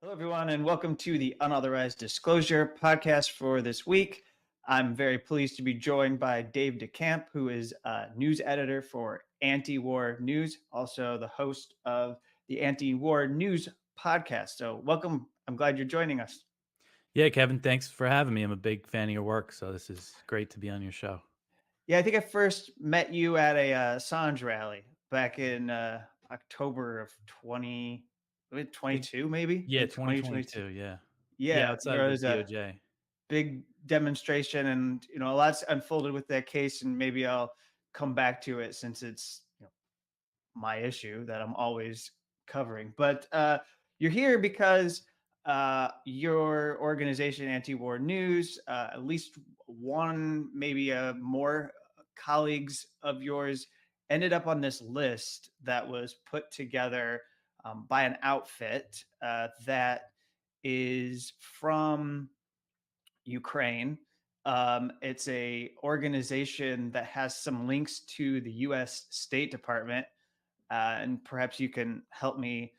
Hello, everyone, and welcome to the Unauthorized Disclosure podcast for this week. I'm very pleased to be joined by Dave DeCamp, who is a news editor for Antiwar News, also the host of the Antiwar News podcast. So, welcome. I'm glad you're joining us. Yeah, Kevin, thanks for having me. I'm a big fan of your work, so this is great to be on your show. Yeah, I think I first met you at a Assange rally back in October of 2022, maybe? I Yeah, think 2022. 2022, yeah. Yeah, Yeah, outside there of the was a DOJ. big demonstration, and a lot's unfolded with that case, and maybe I'll come back to it since it's my issue that I'm always covering. But you're here because your organization, Anti-War News, at least one, maybe more colleagues of yours ended up on this list that was put together by an outfit that is from Ukraine. It's a organization that has some links to the U.S. State Department, and perhaps you can help me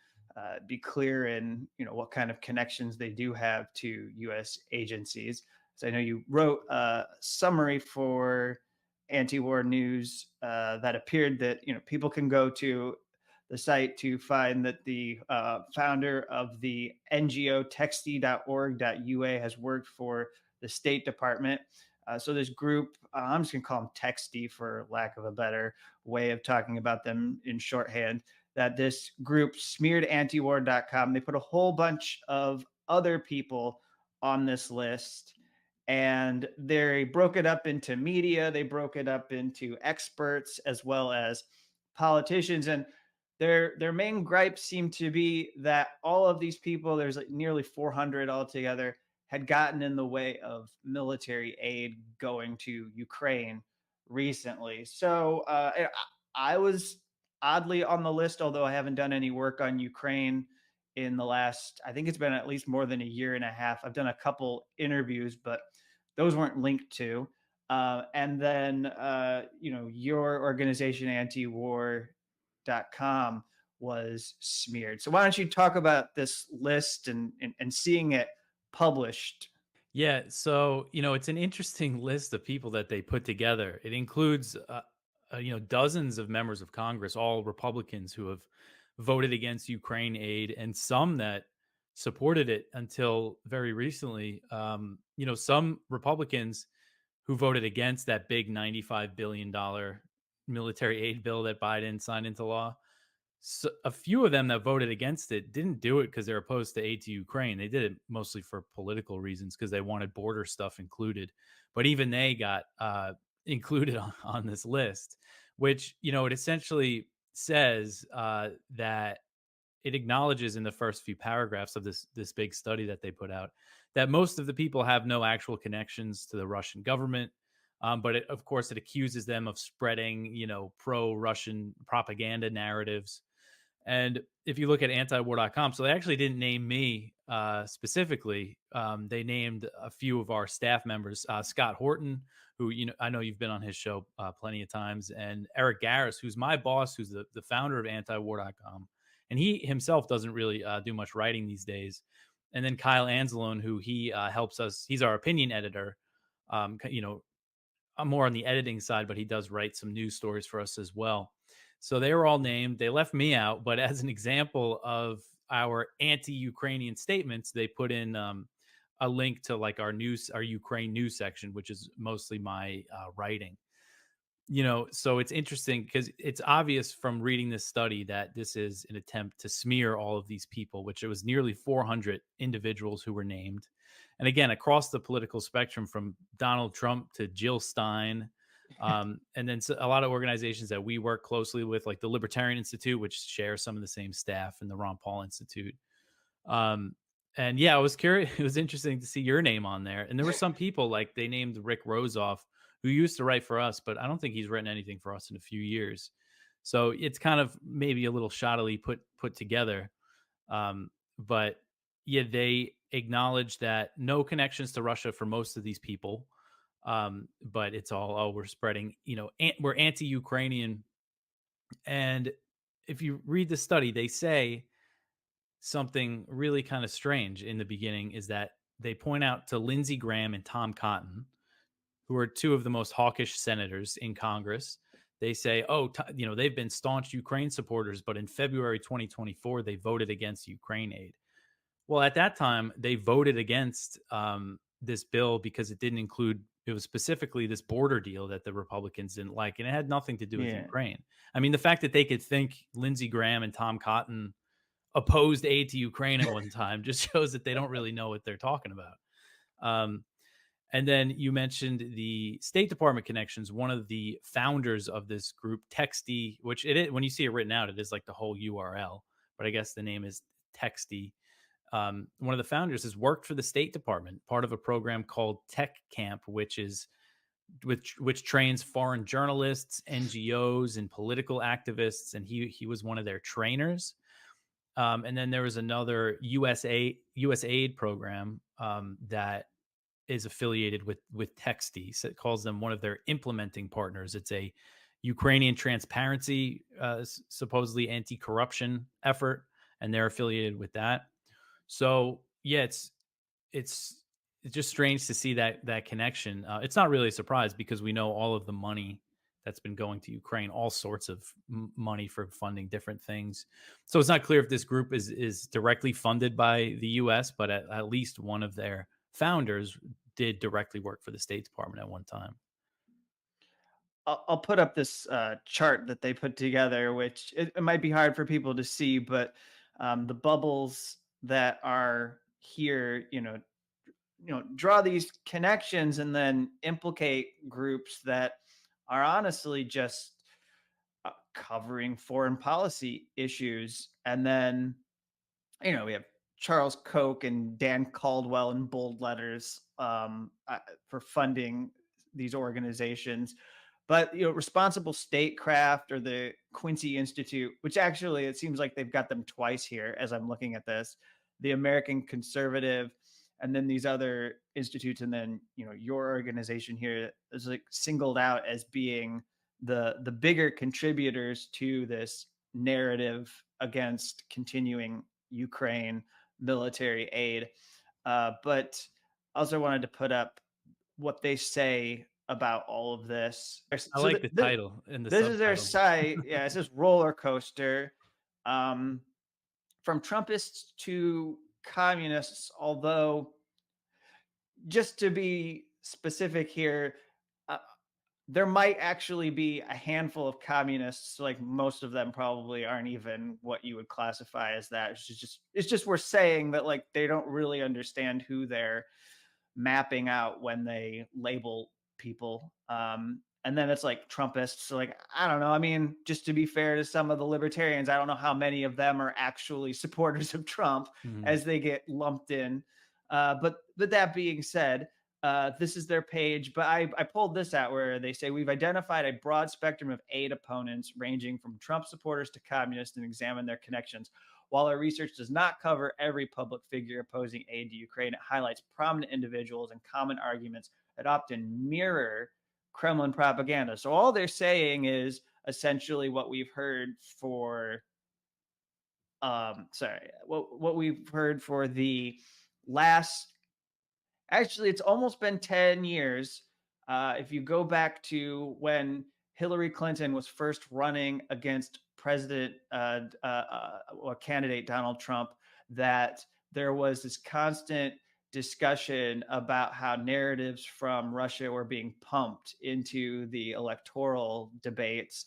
be clear in what kind of connections they do have to U.S. agencies. So I know you wrote a summary for Anti-War News that appeared that people can go to the site to find that the founder of the NGO texty.org.ua has worked for the State Department. So this group, I'm just going to call them Texty for lack of a better way of talking about them in shorthand, that this group smeared antiwar.com. They put a whole bunch of other people on this list, and they broke it up into media. They broke it up into experts as well as politicians. And their main gripe seemed to be that all of these people, there's like nearly 400 altogether, had gotten in the way of military aid going to Ukraine recently. So I was oddly on the list, although I haven't done any work on Ukraine in the last, I think it's been at least more than a year and a half. I've done a couple interviews, but those weren't linked to. And then, your organization, antiwar.com, was smeared. So why don't you talk about this list and seeing it published? Yeah, so, it's an interesting list of people that they put together. It includes, dozens of members of Congress, all Republicans who have voted against Ukraine aid and some that supported it until very recently. Some Republicans who voted against that big $95 billion military aid bill that Biden signed into law. So a few of them that voted against it didn't do it because they're opposed to aid to Ukraine. They did it mostly for political reasons because they wanted border stuff included. But even they got included on this list, which it essentially says that it acknowledges in the first few paragraphs of this big study that they put out that most of the people have no actual connections to the Russian government. But of course, it accuses them of spreading, pro-Russian propaganda narratives. And if you look at antiwar.com, so they actually didn't name me specifically. They named a few of our staff members, Scott Horton, who I know you've been on his show plenty of times, and Eric Garris, who's my boss, who's the founder of antiwar.com. And he himself doesn't really do much writing these days. And then Kyle Anzalone, who he helps us. He's our opinion editor. I'm more on the editing side, but he does write some news stories for us as well. So they were all named. They left me out, but as an example of our anti-Ukrainian statements, they put in a link to like our Ukraine news section, which is mostly my writing. So it's interesting because it's obvious from reading this study that this is an attempt to smear all of these people, which it was nearly 400 individuals who were named. And again, across the political spectrum from Donald Trump to Jill Stein. And then a lot of organizations that we work closely with, like the Libertarian Institute, which shares some of the same staff, and the Ron Paul Institute. Um, and yeah, I was curious. It was interesting to see your name on there. And there were some people like they named Rick Rosoff, who used to write for us, but I don't think he's written anything for us in a few years. So it's kind of maybe a little shoddily put together. But yeah, they acknowledge that no connections to Russia for most of these people. But it's all, oh, we're spreading, we're anti-Ukrainian. And if you read the study, they say something really kind of strange in the beginning is that they point out to Lindsey Graham and Tom Cotton, who are two of the most hawkish senators in Congress. They say, oh, they've been staunch Ukraine supporters, but in February 2024, they voted against Ukraine aid. Well, at that time, they voted against this bill because it didn't include, it was specifically this border deal that the Republicans didn't like, and it had nothing to do with Yeah. Ukraine. I mean, the fact that they could think Lindsey Graham and Tom Cotton opposed aid to Ukraine at one time just shows that they don't really know what they're talking about. Um, and then you mentioned the State Department connections. One of the founders of this group, Texty, which it is, when you see it written out, it is like the whole URL, but I guess the name is Texty. One of the founders has worked for the State Department, part of a program called DeCamp, which trains foreign journalists, NGOs, and political activists, and he was one of their trainers. And then there was another US aid program that is affiliated with Texty. So it calls them one of their implementing partners. It's a Ukrainian transparency, supposedly anti-corruption effort, and they're affiliated with that. So yeah, it's just strange to see that connection. It's not really a surprise because we know all of the money that's been going to Ukraine, all sorts of money for funding different things. So it's not clear if this group is directly funded by the U.S., but at least one of their founders did directly work for the State Department at one time. I'll put up this chart that they put together, which it might be hard for people to see, but the bubbles that are here, draw these connections and then implicate groups that are honestly just covering foreign policy issues. And then, we have Charles Koch and Dan Caldwell in bold letters for funding these organizations. But responsible statecraft or the Quincy Institute, which actually it seems like they've got them twice here as I'm looking at this, the American Conservative, and then these other institutes, and then your organization here is like singled out as being the bigger contributors to this narrative against continuing Ukraine military aid. But also wanted to put up what they say about all of this. I So like the title and the this is their subtitle. site. Yeah, it says roller coaster. Um, from Trumpists to communists, although just to be specific here, uh, there might actually be a handful of communists, like most of them probably aren't even what you would classify as that. It's just we're saying that like they don't really understand who they're mapping out when they label people. And then it's like Trumpists. So like, I don't know. I mean, just to be fair to some of the libertarians, I don't know how many of them are actually supporters of Trump Mhm. as they get lumped in. But that being said, this is their page. But I pulled this out where they say we've identified a broad spectrum of aid opponents ranging from Trump supporters to communists and examined their connections. While our research does not cover every public figure opposing aid to Ukraine, it highlights prominent individuals and common arguments that often mirror Kremlin propaganda. So all they're saying is essentially what we've heard for what we've heard for the last, actually it's almost been 10 years. If you go back to when Hillary Clinton was first running against candidate Donald Trump, that there was this constant discussion about how narratives from Russia were being pumped into the electoral debates,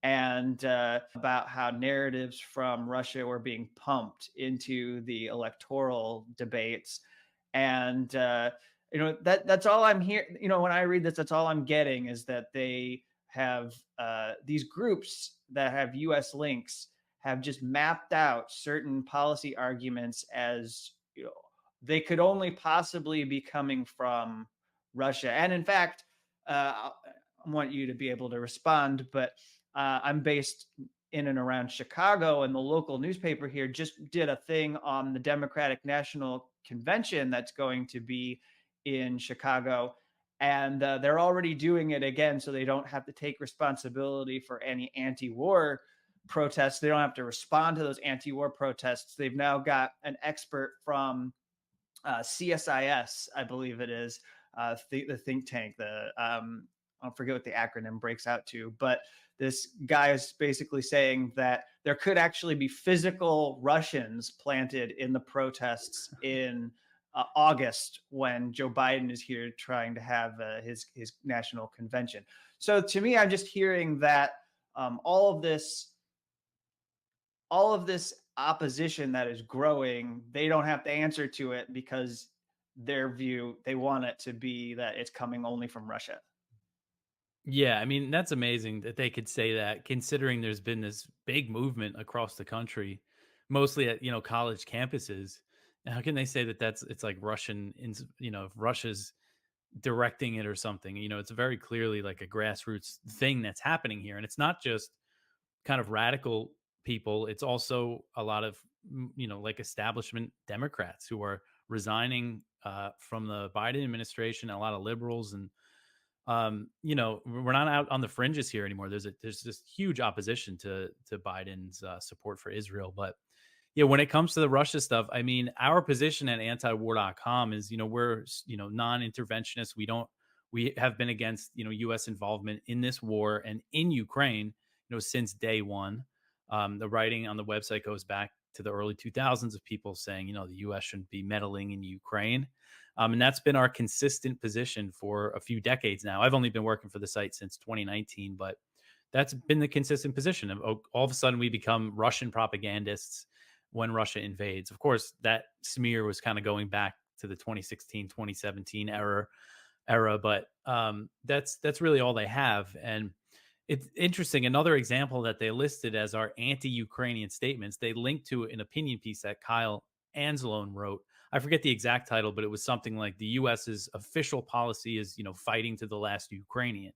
and about how narratives from Russia were being pumped into the electoral debates. And that's all I'm here. When I read this, that's all I'm getting is that they have these groups that have U.S. links have just mapped out certain policy arguments as they could only possibly be coming from Russia. And in fact, I want you to be able to respond, but I'm based in and around Chicago, and the local newspaper here just did a thing on the Democratic National Convention that's going to be in Chicago. And they're already doing it again, so they don't have to take responsibility for any anti war protests. They don't have to respond to those anti-war protests. They've now got an expert from CSIS, I believe it is, the think tank. I forget what the acronym breaks out to, but this guy is basically saying that there could actually be physical Russians planted in the protests in August when Joe Biden is here trying to have his national convention. So to me, I'm just hearing that all of this opposition that is growing, they don't have to answer to it because their view, they want it to be that it's coming only from Russia. Yeah, I mean, that's amazing that they could say that considering there's been this big movement across the country, mostly at, college campuses. How can they say that it's like Russian, if Russia's directing it or something? It's very clearly like a grassroots thing that's happening here. And it's not just kind of radical people, it's also a lot of, like establishment Democrats who are resigning from the Biden administration, a lot of liberals. And we're not out on the fringes here anymore. There's this huge opposition to Biden's support for Israel. But yeah, when it comes to the Russia stuff, I mean, our position at antiwar.com is, we're non-interventionists. We have been against, US involvement in this war and in Ukraine, since day one. The writing on the website goes back to the early 2000s of people saying, the US shouldn't be meddling in Ukraine. And that's been our consistent position for a few decades now. I've only been working for the site since 2019, but that's been the consistent position. All of a sudden, we become Russian propagandists when Russia invades. Of course, that smear was kind of going back to the 2016, 2017 era, but that's really all they have. And it's interesting. Another example that they listed as our anti-Ukrainian statements, they linked to an opinion piece that Kyle Anzalone wrote. I forget the exact title, but it was something like the US's official policy is, fighting to the last Ukrainian.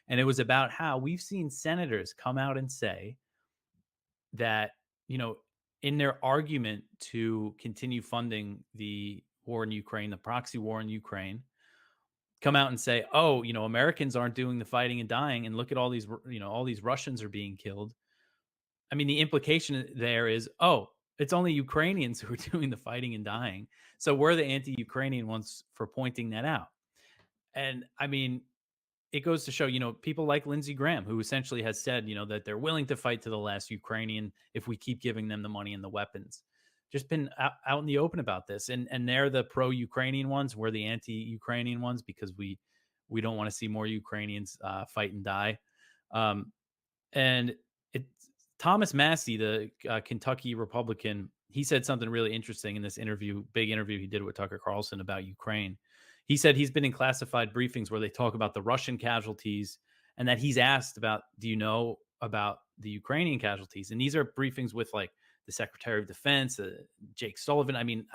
And it was about how we've seen senators come out and say that, in their argument to continue funding the war in Ukraine, the proxy war in Ukraine, come out and say, "Oh, Americans aren't doing the fighting and dying, and look at all these Russians are being killed." I mean, the implication there is, "Oh, it's only Ukrainians who are doing the fighting and dying." So we're the anti-Ukrainian ones for pointing that out. And I mean, it goes to show, people like Lindsey Graham, who essentially has said, that they're willing to fight to the last Ukrainian if we keep giving them the money and the weapons. Just been out in the open about this, and they're the pro-Ukrainian ones. We're the anti-Ukrainian ones because we don't want to see more Ukrainians fight and die. And it, Thomas Massey, the Kentucky Republican, he said something really interesting in this big interview he did with Tucker Carlson about Ukraine. He said he's been in classified briefings where they talk about the Russian casualties, and that he's asked about, do you know about the Ukrainian casualties? And these are briefings with like the Secretary of Defense, Jake Sullivan. I mean,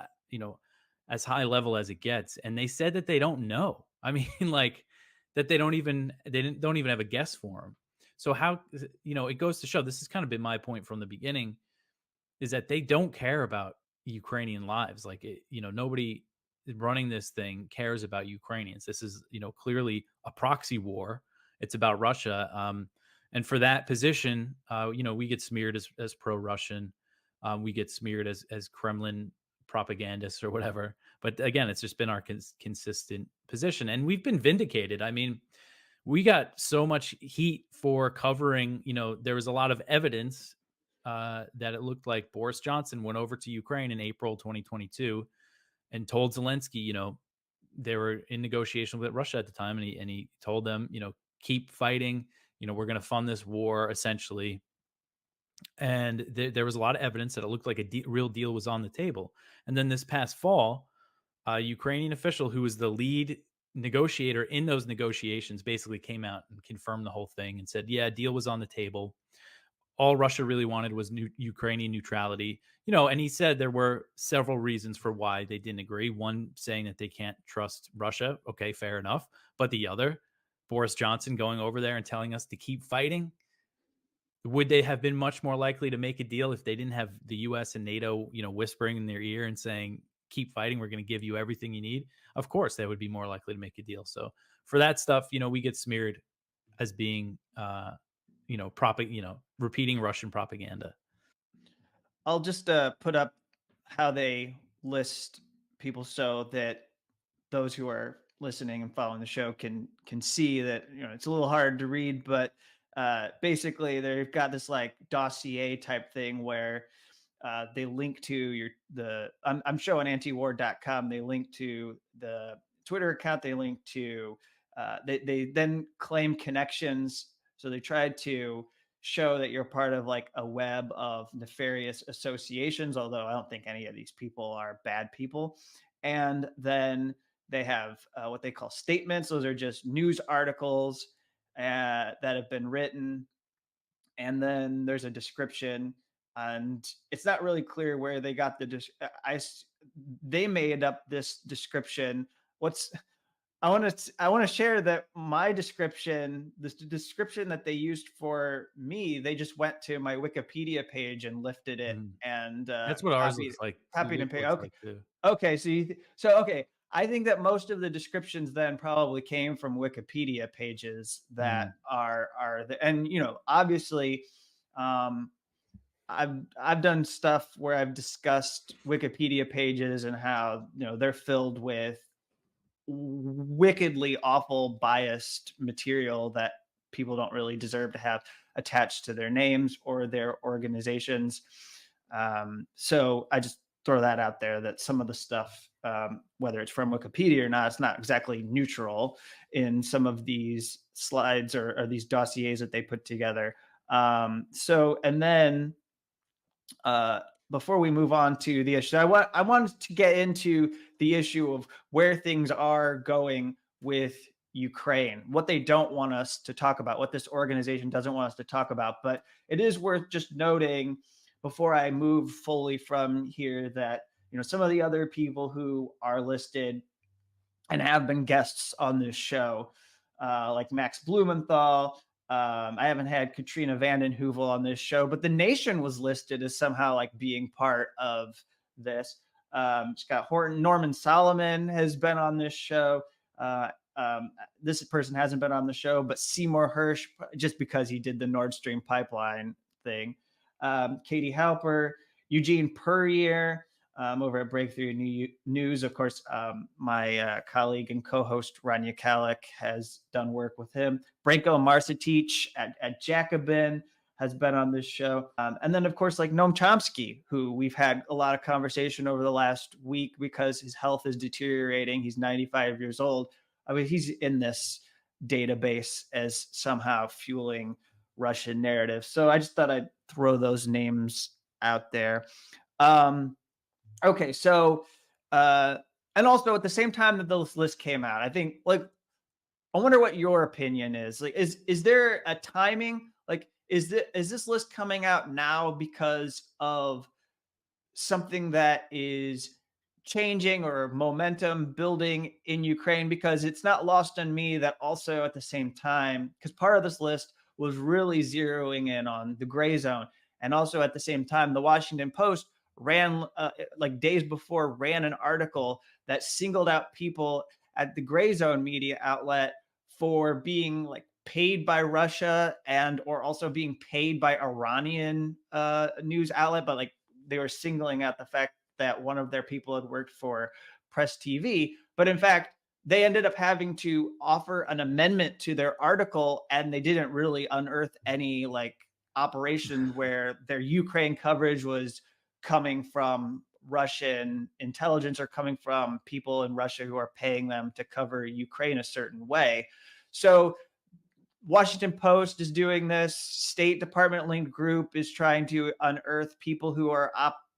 as high level as it gets. And they said that they don't know. I mean, like that they don't even have a guess for him. So how, it goes to show, this has kind of been my point from the beginning, is that they don't care about Ukrainian lives. Like, nobody running this thing cares about Ukrainians. This is, clearly a proxy war. It's about Russia. And for that position, we get smeared as pro-Russian. We get smeared as Kremlin propagandists or whatever. But again, it's just been our consistent position. And we've been vindicated. I mean, we got so much heat for covering, there was a lot of evidence that it looked like Boris Johnson went over to Ukraine in April 2022 and told Zelensky, they were in negotiation with Russia at the time. And he told them, keep fighting, we're going to fund this war essentially. And there was a lot of evidence that it looked like a real deal was on the table. And then this past fall, a Ukrainian official who was the lead negotiator in those negotiations basically came out and confirmed the whole thing and said, yeah, a deal was on the table. All Russia really wanted was Ukrainian neutrality, and he said there were several reasons for why they didn't agree. One, saying that they can't trust Russia. Okay, fair enough. But the other, Boris Johnson going over there and telling us to keep fighting. Would they have been much more likely to make a deal if they didn't have the US and NATO, whispering in their ear and saying, keep fighting, we're going to give you everything you need? Of course, they would be more likely to make a deal. So for that stuff, we get smeared as being, repeating Russian propaganda. I'll just put up how they list people so that those who are listening and following the show can see that it's a little hard to read, but basically they've got this like dossier type thing where they link to I'm showing antiwar.com. They link to the Twitter account. They link to they then claim connections. So they tried to show that you're part of like a web of nefarious associations, although I don't think any of these people are bad people. And then they have what they call statements. Those are just news articles that have been written, and then there's a description, and it's not really clear where they got they made up this description. What's I want to share that my description, this description that they used for me, they just went to my Wikipedia page and lifted it Mhm. and That's what ours copied looks like. copied and pasted. Looks Okay, like too. okay, so I think that most of the descriptions then probably came from Wikipedia pages that Mm. are the, and obviously, um, I've done stuff where I've discussed Wikipedia pages and how they're filled with wickedly awful biased material that people don't really deserve to have attached to their names or their organizations. So I just throw that out there, that some of the stuff, whether it's from Wikipedia or not, it's not exactly neutral in some of these slides or these dossiers that they put together. And then before we move on to the issue, I wanted to get into the issue of where things are going with Ukraine, what they don't want us to talk about, what this organization doesn't want us to talk about. But it is worth just noting before I move fully from here that some of the other people who are listed and have been guests on this show, like Max Blumenthal. I haven't had Katrina vanden Heuvel on this show, but the Nation was listed as somehow like being part of this. Scott Horton, Norman Solomon has been on this show. This person hasn't been on the show, but Seymour Hersh, just because he did the Nord Stream pipeline thing. Katie Halper, Eugene Purrier, over at Breakthrough News. Of course, my colleague and co-host Rania Kalik has done work with him. Branko Marcetic at Jacobin has been on this show. And then, of course, like Noam Chomsky, who we've had a lot of conversation over the last week because his health is deteriorating. He's 95 years old. I mean, he's in this database as somehow fueling Russian narrative. So I just thought I'd throw those names out there. Okay, so and also at the same time that this list came out, I think like I wonder what your opinion is. Like, is there a timing? Like, is this list coming out now because of something that is changing or momentum building in Ukraine? Because it's not lost on me that also at the same time, because part of this list was really zeroing in on the gray zone. And also at the same time, the Washington Post ran, like days before, ran an article that singled out people at the gray zone media outlet for being like paid by Russia and or also being paid by Iranian news outlet, but like they were singling out the fact that one of their people had worked for Press TV. But in fact, they ended up having to offer an amendment to their article, and they didn't really unearth any like operation where their Ukraine coverage was coming from Russian intelligence or coming from people in Russia who are paying them to cover Ukraine a certain way. So Washington Post is doing this. State Department-linked group is trying to unearth people who are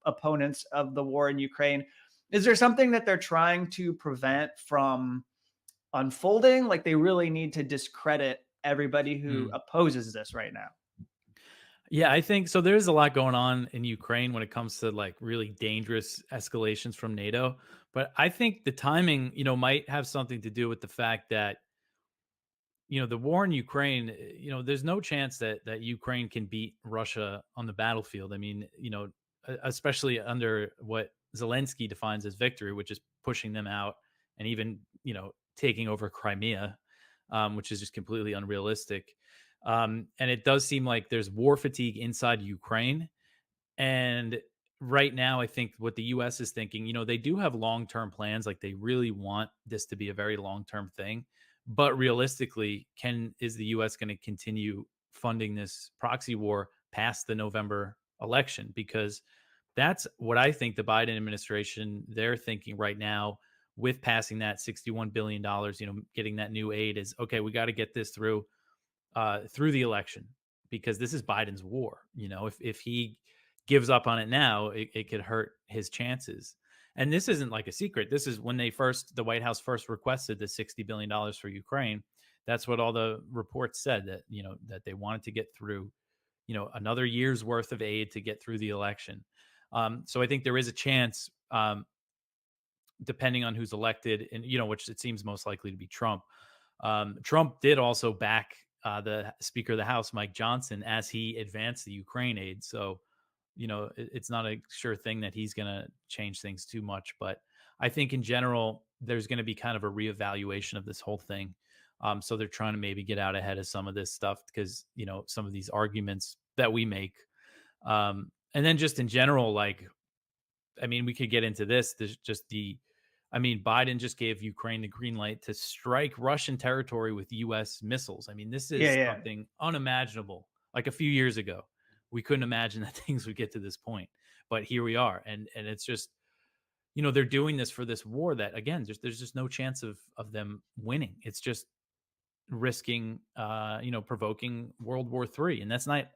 opponents of the war in Ukraine. Is there something that they're trying to prevent from unfolding? Like they really need to discredit everybody who Mm. opposes this right now. Yeah, I think so. There's a lot going on in Ukraine when it comes to like really dangerous escalations from NATO. But I think the timing, might have something to do with the fact that the war in Ukraine, there's no chance that Ukraine can beat Russia on the battlefield. I mean, especially under what Zelensky defines as victory, which is pushing them out and even taking over Crimea, which is just completely unrealistic. And it does seem like there's war fatigue inside Ukraine. And right now, I think what the US is thinking, they do have long term plans. Like they really want this to be a very long term thing. But realistically, is the US going to continue funding this proxy war past the November election? Because that's what I think the Biden administration, they're thinking right now with passing that $61 billion, getting that new aid is okay, we got to get this through the election because this is Biden's war. If he gives up on it now, it could hurt his chances. And this isn't like a secret. This is when the White House first requested the $60 billion for Ukraine. That's what all the reports said, that they wanted to get through, another year's worth of aid to get through the election. So I think there is a chance, depending on who's elected, and which it seems most likely to be Trump. Trump did also back the Speaker of the House, Mike Johnson, as he advanced the Ukraine aid. So, it's not a sure thing that he's going to change things too much. But I think in general, there's going to be kind of a reevaluation of this whole thing. So they're trying to maybe get out ahead of some of this stuff because, some of these arguments that we make. And then just in general, like, I mean, we could get into this. Biden just gave Ukraine the green light to strike Russian territory with U.S. missiles. I mean, this Yeah, is yeah. something unimaginable. Like a few years ago, we couldn't imagine that things would get to this point, but here we are. And it's just, they're doing this for this war that, again, there's just no chance of them winning. It's just risking, provoking World War III, and that's not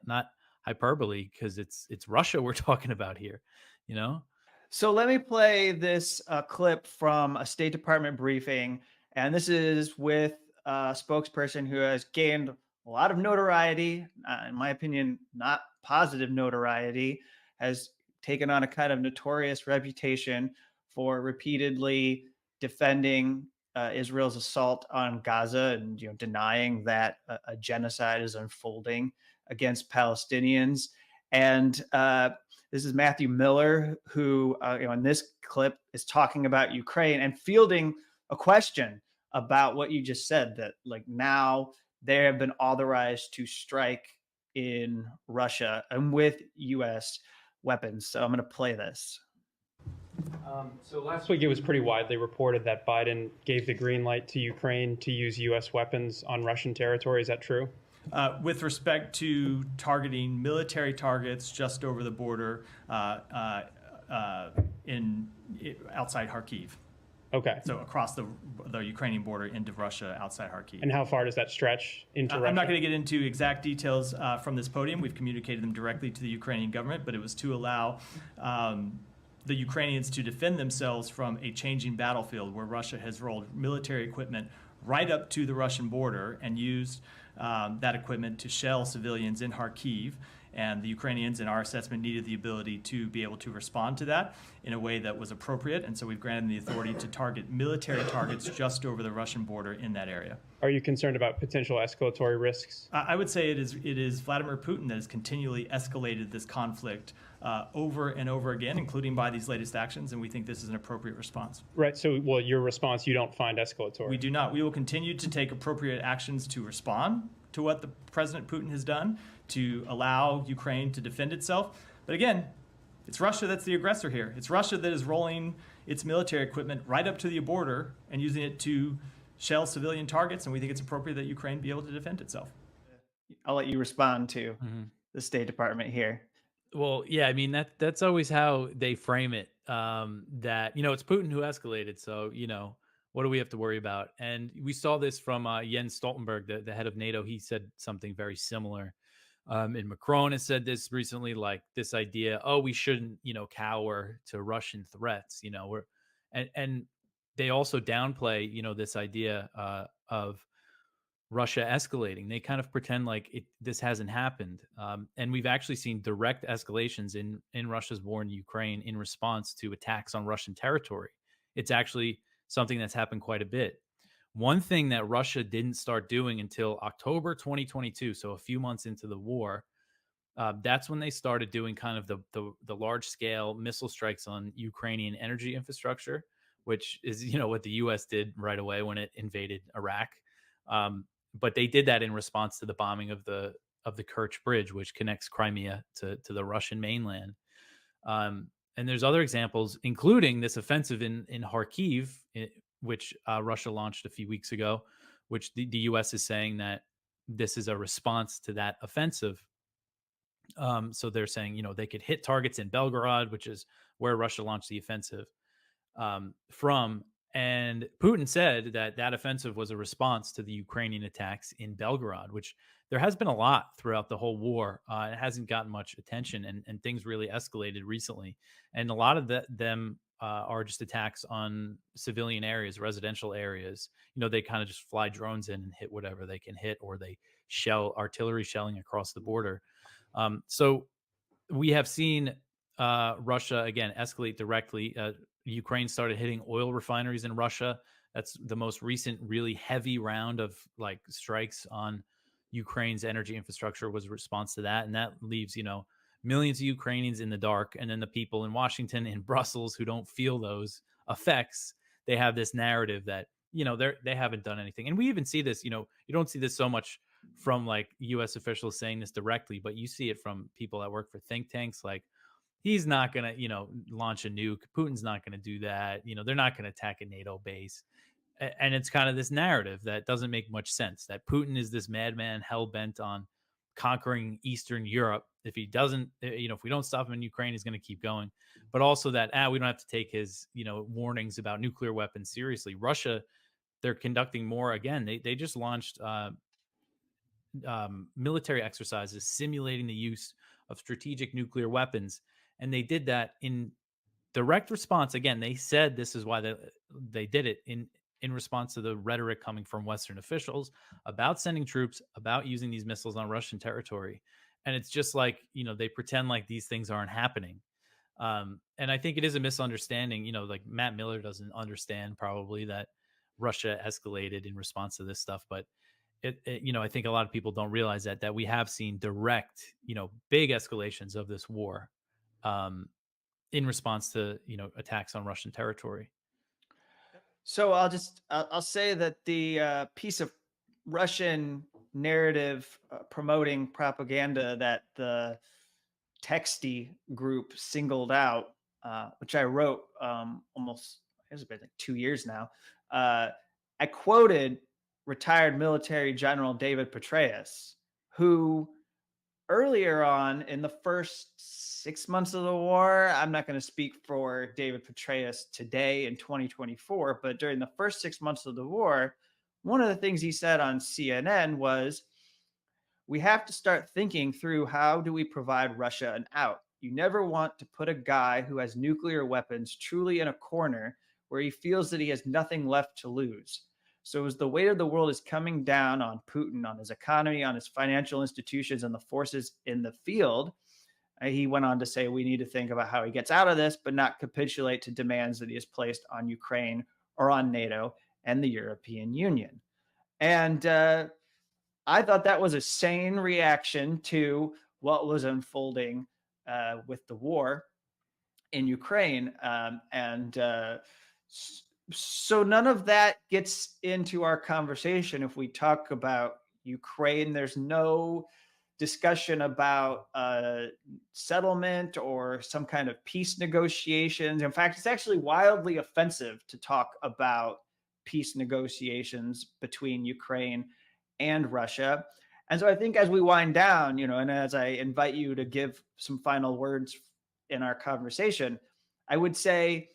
hyperbole because it's Russia we're talking about here, you know. So let me play this clip from a State Department briefing. And this is with a spokesperson who has gained a lot of notoriety, in my opinion, not positive notoriety, has taken on a kind of notorious reputation for repeatedly defending Israel's assault on Gaza and denying that a genocide is unfolding against Palestinians. And this is Matthew Miller, who, in this clip is talking about Ukraine and fielding a question about what you just said, that like now they have been authorized to strike in Russia and with U.S. weapons. So I'm going to play this. So last week it was pretty widely reported that Biden gave the green light to Ukraine to use U.S. weapons on Russian territory. Is that true? With respect to targeting military targets just over the border outside Kharkiv. Okay. So across the Ukrainian border into Russia outside Kharkiv. And how far does that stretch into Russia? I'm not going to get into exact details from this podium. We've communicated them directly to the Ukrainian government, but it was to allow the Ukrainians to defend themselves from a changing battlefield where Russia has rolled military equipment right up to the Russian border and used that equipment to shell civilians in Kharkiv. And the Ukrainians, in our assessment, needed the ability to be able to respond to that in a way that was appropriate. And so we've granted them the authority to target military targets just over the Russian border in that area. Are you concerned about potential escalatory risks? I would say it is Vladimir Putin that has continually escalated this conflict over and over again, including by these latest actions. And we think this is an appropriate response. Right. So, well, your response, you don't find escalatory? We do not. We will continue to take appropriate actions to respond to what the President Putin has done to allow Ukraine to defend itself. But again, it's Russia that's the aggressor here. It's Russia that is rolling its military equipment right up to the border and using it to shell civilian targets, and we think it's appropriate that Ukraine be able to defend itself. I'll let you respond to the State Department here. Well, yeah, I mean that's always how they frame it. That it's Putin who escalated, so what do we have to worry about? And we saw this from Jens Stoltenberg, the head of NATO. He said something very similar. And Macron has said this recently, like this idea, we shouldn't, cower to Russian threats, and they also downplay, this idea of Russia escalating. They kind of pretend like this hasn't happened. And we've actually seen direct escalations in Russia's war in Ukraine in response to attacks on Russian territory. It's actually something that's happened quite a bit. One thing that Russia didn't start doing until October 2022, so a few months into the war, that's when they started doing kind of the large scale missile strikes on Ukrainian energy infrastructure, which is what the U.S. did right away when it invaded Iraq. But they did that in response to the bombing of the Kerch Bridge, which connects Crimea to the Russian mainland. And there's other examples, including this offensive in Kharkiv, which Russia launched a few weeks ago, which the U.S. is saying that this is a response to that offensive. So they're saying, they could hit targets in Belgorod, which is where Russia launched the offensive from. And Putin said that that offensive was a response to the Ukrainian attacks in Belgorod, which there has been a lot throughout the whole war. It hasn't gotten much attention, and things really escalated recently. And a lot of them are just attacks on civilian areas, residential areas. They kind of just fly drones in and hit whatever they can hit, or they shell artillery shelling across the border. So we have seen Russia again escalate directly. Ukraine started hitting oil refineries in Russia. That's the most recent really heavy round of like strikes on Ukraine's energy infrastructure was a response to that. And that leaves, millions of Ukrainians in the dark. And then the people in Washington and Brussels who don't feel those effects, they have this narrative that, they haven't done anything. And we even see this, you don't see this so much from like US officials saying this directly, but you see it from people that work for think tanks like, he's not going to, launch a nuke. Putin's not going to do that. They're not going to attack a NATO base. And it's kind of this narrative that doesn't make much sense, that Putin is this madman hell bent on conquering Eastern Europe. If he doesn't, if we don't stop him in Ukraine, he's going to keep going. But also that, we don't have to take his, warnings about nuclear weapons seriously. Russia, they're conducting more. Again, they just launched military exercises simulating the use of strategic nuclear weapons. And they did that in direct response. Again, they said this is why they did it in response to the rhetoric coming from Western officials about sending troops, about using these missiles on Russian territory. And it's just like, they pretend like these things aren't happening. And I think it is a misunderstanding, like Matt Miller doesn't understand probably that Russia escalated in response to this stuff. But I think a lot of people don't realize that we have seen direct, big escalations of this war in response to, attacks on Russian territory. So I'll say that the piece of Russian narrative promoting propaganda that the Texty group singled out, which I wrote almost, it's been like 2 years now. I quoted retired military general David Petraeus, who earlier on in the first 6 months of the war, I'm not going to speak for David Petraeus today in 2024, but during the first 6 months of the war, one of the things he said on CNN was, we have to start thinking through how do we provide Russia an out. You never want to put a guy who has nuclear weapons truly in a corner where he feels that he has nothing left to lose. So as the weight of the world is coming down on Putin, on his economy, on his financial institutions, and the forces in the field, he went on to say we need to think about how he gets out of this, but not capitulate to demands that he has placed on Ukraine or on NATO and the European Union. And I thought that was a sane reaction to what was unfolding with the war in Ukraine. So none of that gets into our conversation. If we talk about Ukraine, there's no discussion about settlement or some kind of peace negotiations. In fact, it's actually wildly offensive to talk about peace negotiations between Ukraine and Russia. And so I think as we wind down, and as I invite you to give some final words in our conversation, I would say,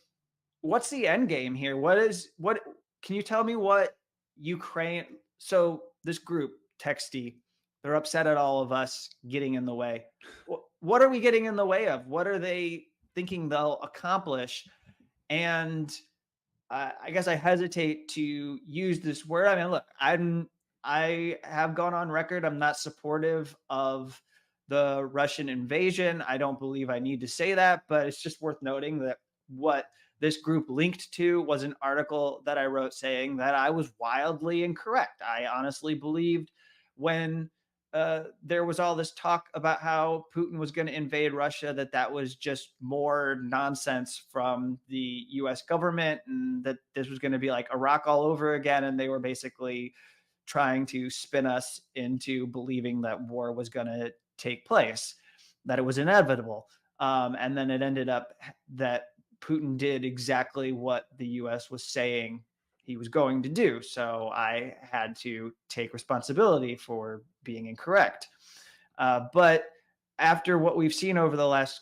what's the end game here? What can you tell me what Ukraine, so this group, Texty, they're upset at all of us getting in the way. What are we getting in the way of? What are they thinking they'll accomplish? And I guess I hesitate to use this word. I mean, look, I have gone on record. I'm not supportive of the Russian invasion. I don't believe I need to say that, but it's just worth noting that what this group linked to was an article that I wrote saying that I was wildly incorrect. I honestly believed when there was all this talk about how Putin was going to invade Russia, that was just more nonsense from the US government, and that this was going to be like Iraq all over again. And they were basically trying to spin us into believing that war was going to take place, that it was inevitable. And then it ended up that Putin did exactly what the US was saying he was going to do. So I had to take responsibility for being incorrect. But after what we've seen over the last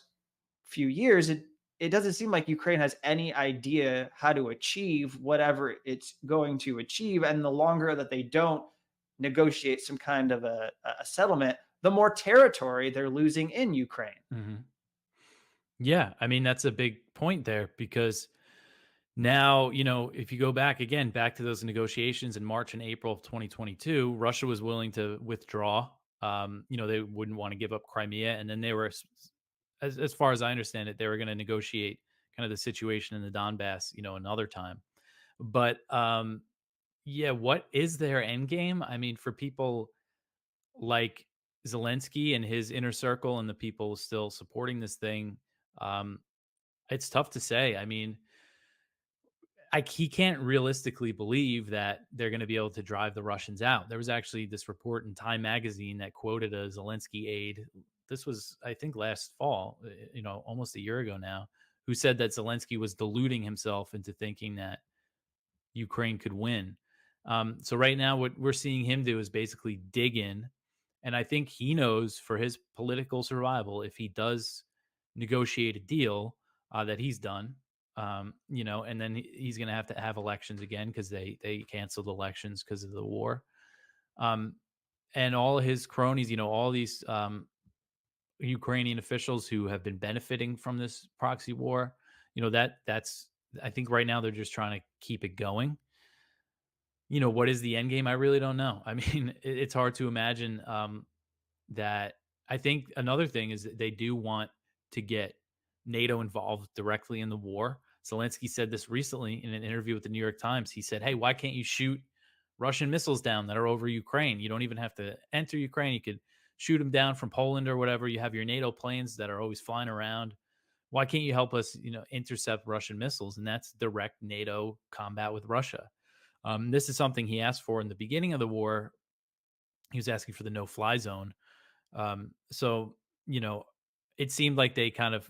few years, it doesn't seem like Ukraine has any idea how to achieve whatever it's going to achieve. And the longer that they don't negotiate some kind of a settlement, the more territory they're losing in Ukraine. Mhm. Yeah, I mean, that's a big point there because now, if you go back again, back to those negotiations in March and April of 2022, Russia was willing to withdraw. They wouldn't want to give up Crimea. And then they were, as far as I understand it, they were going to negotiate kind of the situation in the Donbass, another time. But yeah, what is their end game? I mean, for people like Zelensky and his inner circle and the people still supporting this thing, um, it's tough to say. I mean, he can't realistically believe that they're going to be able to drive the Russians out. There was actually this report in Time magazine that quoted a Zelensky aide. This was, I think, last fall, almost a year ago now, who said that Zelensky was deluding himself into thinking that Ukraine could win. So right now, what we're seeing him do is basically dig in, and I think he knows for his political survival, if he does negotiate a deal that he's done, and then he's going to have elections again because they canceled elections because of the war, um, and all his cronies, all these Ukrainian officials who have been benefiting from this proxy war, that's I think right now they're just trying to keep it going. What is the end game? I really don't know. I mean, it's hard to imagine that. I think another thing is that they do want to get NATO involved directly in the war. Zelensky said this recently in an interview with the New York Times. He said, "Hey, why can't you shoot Russian missiles down that are over Ukraine? You don't even have to enter Ukraine. You could shoot them down from Poland or whatever. You have your NATO planes that are always flying around. Why can't you help us, intercept Russian missiles?" And that's direct NATO combat with Russia. This is something he asked for in the beginning of the war. He was asking for the no-fly zone. So, it seemed like they kind of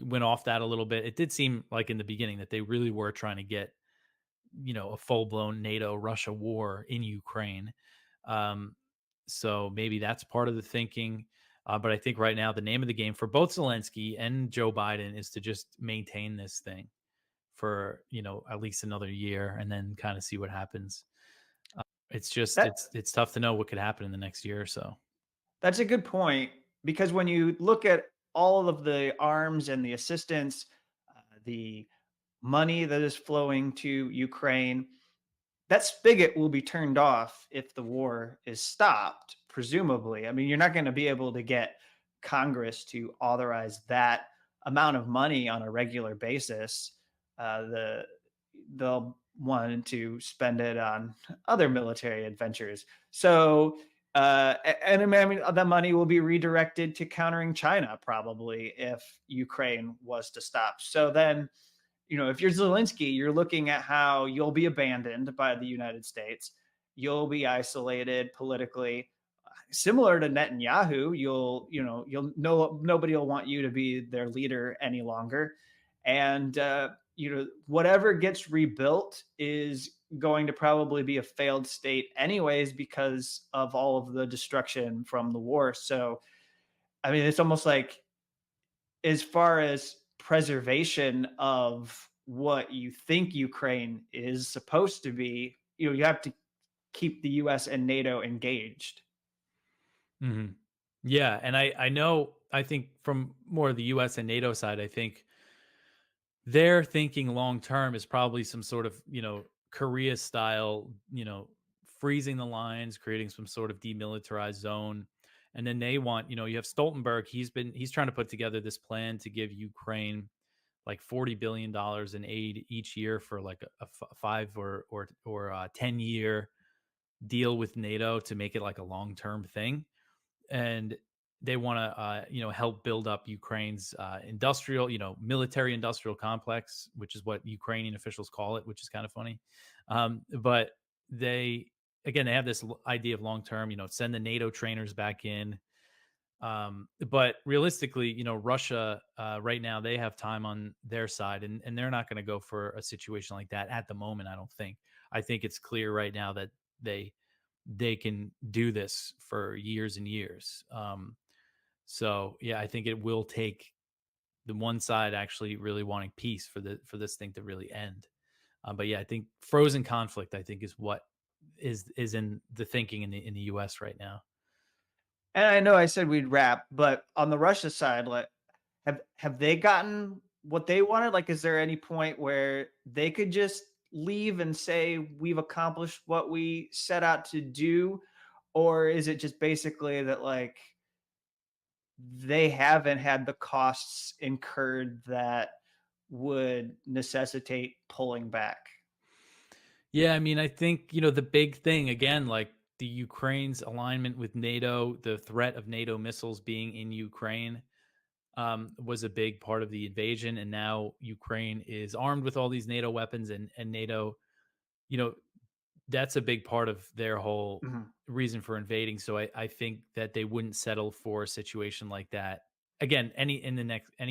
went off that a little bit. It did seem like in the beginning that they really were trying to get, a full-blown NATO Russia war in Ukraine. Um, so maybe that's part of the thinking. But I think right now the name of the game for both Zelensky and Joe Biden is to just maintain this thing for, at least another year and then kind of see what happens. It's just That it's tough to know what could happen in the next year or so. that's a good point because when you look at all of the arms and the assistance, the money that is flowing to Ukraine, that spigot will be turned off if the war is stopped, presumably. I mean, you're not going to be able to get Congress to authorize that amount of money on a regular basis. They'll want to spend it on other military adventures. So, and I mean, the money will be redirected to countering China probably if Ukraine was to stop. So then, if you're Zelensky, you're looking at how you'll be abandoned by the United States. You'll be isolated politically. Similar to Netanyahu, you'll know nobody will want you to be their leader any longer. And, whatever gets rebuilt is going to probably be a failed state anyways because of all of the destruction from the war. So, I mean, it's almost like as far as preservation of what you think Ukraine is supposed to be, you have to keep the US and NATO engaged. Mhm. Yeah, and I know I think from more of the US and NATO side, I think their thinking long term is probably some sort of, Korea style, freezing the lines, creating some sort of demilitarized zone. And then they want, you have Stoltenberg, he's trying to put together this plan to give Ukraine like $40 billion in aid each year for like a 5 or 10-year deal with NATO to make it like a long-term thing. And they want to help build up Ukraine's industrial, military industrial complex, which is what Ukrainian officials call it, which is kind of funny. But they again, they have this idea of long term, send the NATO trainers back in. But realistically, Russia right now, they have time on their side, and they're not going to go for a situation like that at the moment. I don't think. I think it's clear right now that they can do this for years and years. So yeah, I think it will take the one side actually really wanting peace for this thing to really end. But yeah, I think frozen conflict, I think, is what is in the thinking in the U.S. right now. And I know I said we'd wrap, but on the Russia side, like, have they gotten what they wanted? Like, is there any point where they could just leave and say we've accomplished what we set out to do, or is it just basically that like they haven't had the costs incurred that would necessitate pulling back? Yeah, I mean, I think, the big thing again, like the Ukraine's alignment with NATO, the threat of NATO missiles being in Ukraine, was a big part of the invasion. And now Ukraine is armed with all these NATO weapons, and NATO, you know, that's a big part of their whole Mhm. reason for invading. So I think that they wouldn't settle for a situation like that again any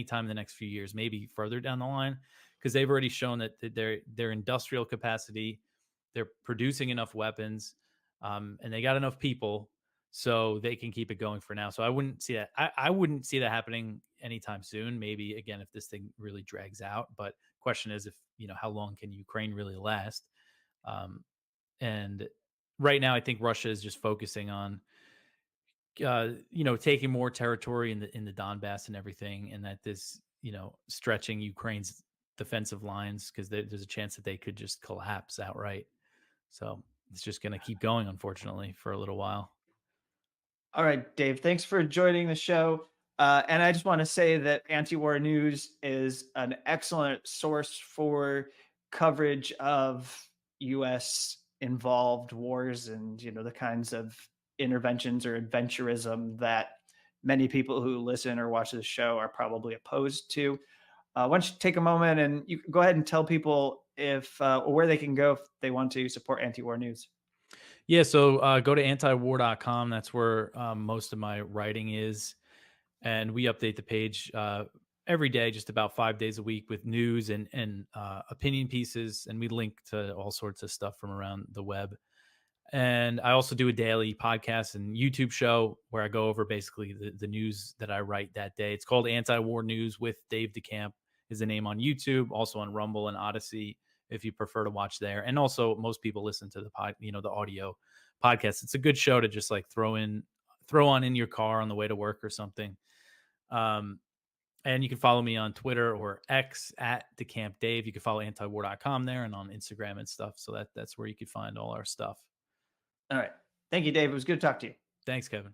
time in the next few years, maybe further down the line, because they've already shown that their industrial capacity, they're producing enough weapons, and they got enough people, so they can keep it going for now. So I wouldn't see that. I wouldn't see that happening anytime soon. Maybe again if this thing really drags out. But question is, if how long can Ukraine really last? Um, and right now, I think Russia is just focusing on, taking more territory in the Donbass and everything, and that this, stretching Ukraine's defensive lines, because there's a chance that they could just collapse outright. So it's just going to keep going, unfortunately, for a little while. All right, Dave, thanks for joining the show. And I just want to say that Antiwar News is an excellent source for coverage of U.S. involved wars and the kinds of interventions or adventurism that many people who listen or watch this show are probably opposed to. Why don't you take a moment and you can go ahead and tell people if or where they can go if they want to support Antiwar News. Yeah, so go to antiwar.com. That's where most of my writing is. And we update the page every day, just about 5 days a week, with news and opinion pieces, and we link to all sorts of stuff from around the web. And I also do a daily podcast and YouTube show where I go over basically the news that I write that day. It's called Anti-War News with Dave DeCamp is the name on YouTube, also on Rumble and Odyssey if you prefer to watch there. And also most people listen to the audio podcast. It's a good show to just like throw on in your car on the way to work or something. Um, and you can follow me on Twitter or X at DeCamp Dave. You can follow antiwar.com there and on Instagram and stuff. So that's where you can find all our stuff. All right. Thank you, Dave. It was good to talk to you. Thanks, Kevin.